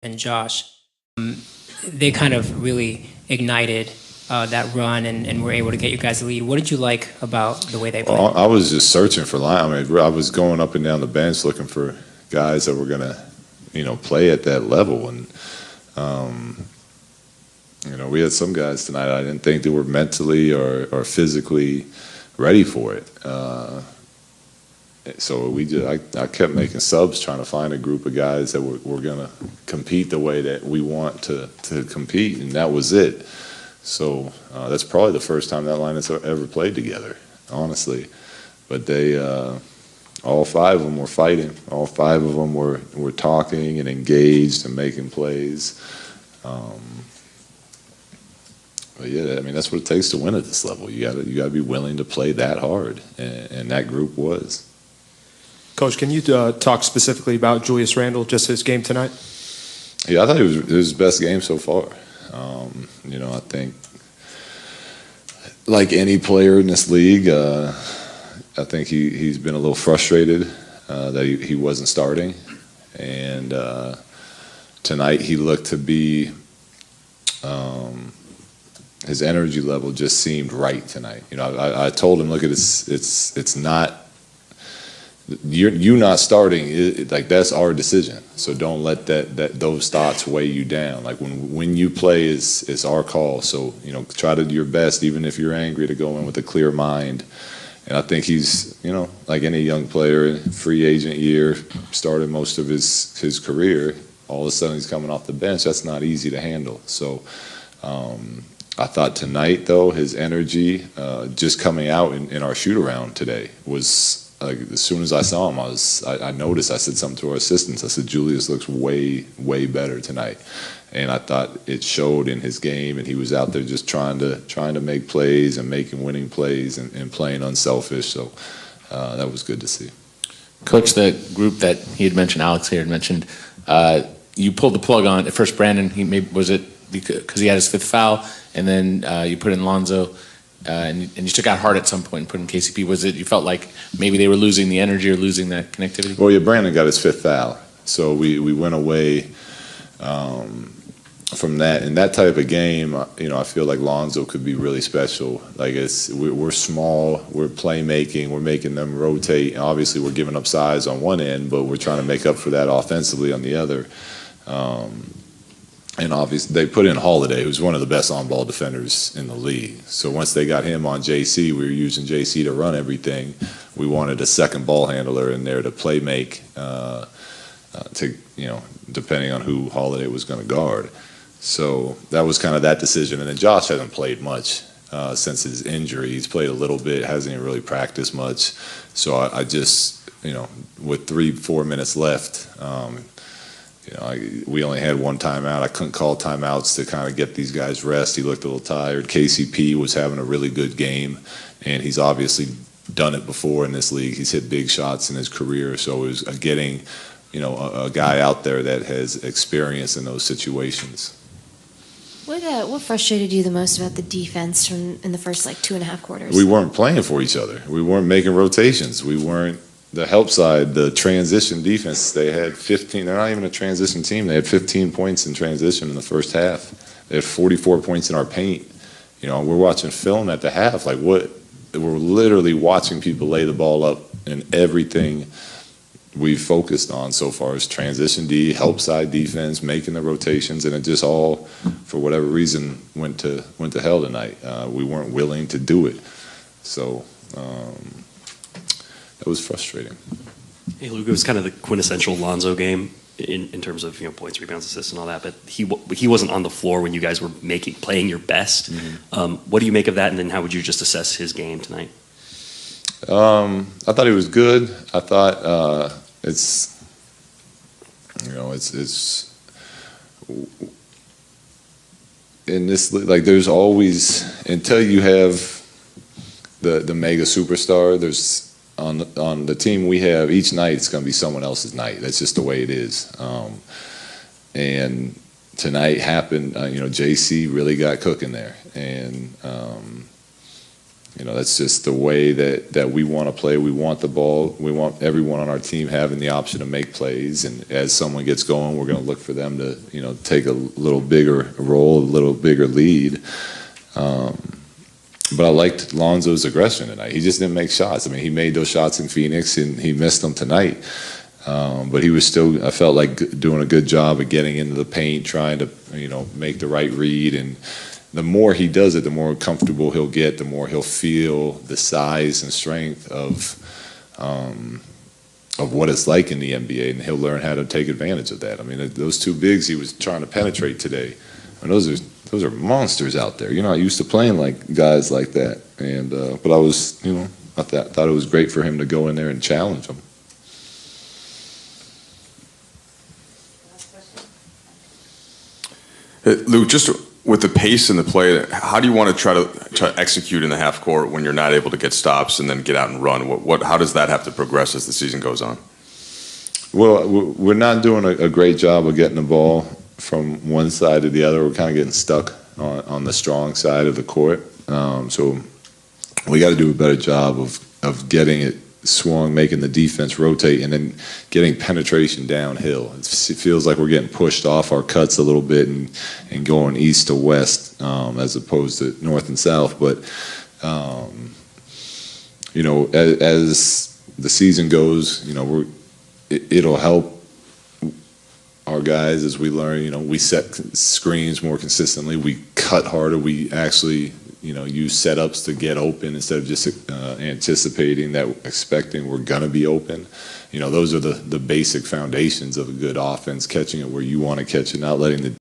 and Josh, they kind of really ignited that run and were able to get you guys the lead. What did you like about the way they played? Well, I was just searching for line. I mean, I was going up and down the bench looking for guys that were gonna, play at that level. And we had some guys tonight I didn't think they were mentally or physically ready for it. So I kept making subs, trying to find a group of guys that were going to compete the way that we want to compete, and that was it. So that's probably the first time that line has ever played together, honestly. But they, all five of them were fighting. All five of them were talking and engaged and making plays. But yeah, I mean that's what it takes to win at this level. You got to be willing to play that hard, and that group was. Coach, can you talk specifically about Julius Randle, just his game tonight? Yeah, I thought it was his best game so far. I think, like any player in this league, I think he's been a little frustrated that he wasn't starting. And tonight he looked to be, his energy level just seemed right tonight. I told him, look, it's not, you not starting, like that's our decision. So don't let those thoughts weigh you down. Like when you play is our call. So try to do your best, even if you're angry, to go in with a clear mind. And I think he's like any young player, free agent year, started most of his career. All of a sudden he's coming off the bench. That's not easy to handle. So I thought tonight though his energy just coming out in our shoot around today was. Like, as soon as I saw him, I noticed. I said something to our assistants. I said, Julius looks way better tonight, and I thought it showed in his game. And he was out there just trying to make plays and making winning plays and playing unselfish. So that was good to see. Coach, the group that he had mentioned, Alex here had mentioned, you pulled the plug on at first. Brandon, was it because he had his fifth foul, and then you put in Lonzo. And you took out Hart at some point and put in KCP. Was it you felt like maybe they were losing the energy or losing that connectivity? Well, yeah, Brandon got his fifth foul, so we went away from that. In that type of game, I feel like Lonzo could be really special. Like we're small, we're playmaking, we're making them rotate. And obviously, we're giving up size on one end, but we're trying to make up for that offensively on the other. And obviously, they put in Holiday, who's one of the best on-ball defenders in the league. So once they got him on JC, we were using JC to run everything. We wanted a second ball handler in there to play make, depending on who Holiday was going to guard. So that was kind of that decision. And then Josh hasn't played much since his injury. He's played a little bit, hasn't even really practiced much. So I just, with 3-4 minutes left, we only had one timeout. I couldn't call timeouts to kind of get these guys rest. He looked a little tired. KCP was having a really good game, and he's obviously done it before in this league. He's hit big shots in his career, so it was getting, a guy out there that has experience in those situations. What frustrated you the most about the defense in the first 2.5 quarters? We weren't playing for each other. We weren't making rotations. We weren't. The help side, the transition defense, they had 15. They're not even a transition team. They had 15 points in transition in the first half. They had 44 points in our paint. We're watching film at the half. We're literally watching people lay the ball up, and everything we've focused on so far is transition D, help side defense, making the rotations, and it just all, for whatever reason, went to hell tonight. We weren't willing to do it. So. That was frustrating. Hey, Luke, it was kind of the quintessential Lonzo game in terms of points, rebounds, assists, and all that. But he wasn't on the floor when you guys were playing your best. Mm-hmm. What do you make of that? And then how would you just assess his game tonight? I thought he was good. I thought it's in this there's always, until you have the mega superstar, there's. On the team we have, each night it's going to be someone else's night. That's just the way it is. And tonight happened, JC really got cooking there. And, That's just the way that we want to play. We want the ball. We want everyone on our team having the option to make plays. And as someone gets going, we're going to look for them to, take a little bigger role, a little bigger lead. But I liked Lonzo's aggression tonight. He just didn't make shots. I mean, he made those shots in Phoenix, and he missed them tonight. But he was still, I felt like, doing a good job of getting into the paint, trying to, make the right read. And the more he does it, the more comfortable he'll get, the more he'll feel the size and strength of what it's like in the NBA, and he'll learn how to take advantage of that. I mean, those two bigs he was trying to penetrate today, I mean, those are monsters out there. You're not used to playing like guys like that. And but I was, I thought it was great for him to go in there and challenge them. Lou, just with the pace and the play, how do you want to try to execute in the half court when you're not able to get stops and then get out and run? How does that have to progress as the season goes on? Well, we're not doing a great job of getting the ball from one side to the other. We're kind of getting stuck on the strong side of the court. So we got to do a better job of getting it swung, making the defense rotate, and then getting penetration downhill. It feels like we're getting pushed off our cuts a little bit and going east to west as opposed to north and south. But, as the season goes, it'll help our guys as we learn. We set screens more consistently. We cut harder. We actually use setups to get open instead of just anticipating expecting we're going to be open. Those are the basic foundations of a good offense, catching it where you want to catch it, not letting the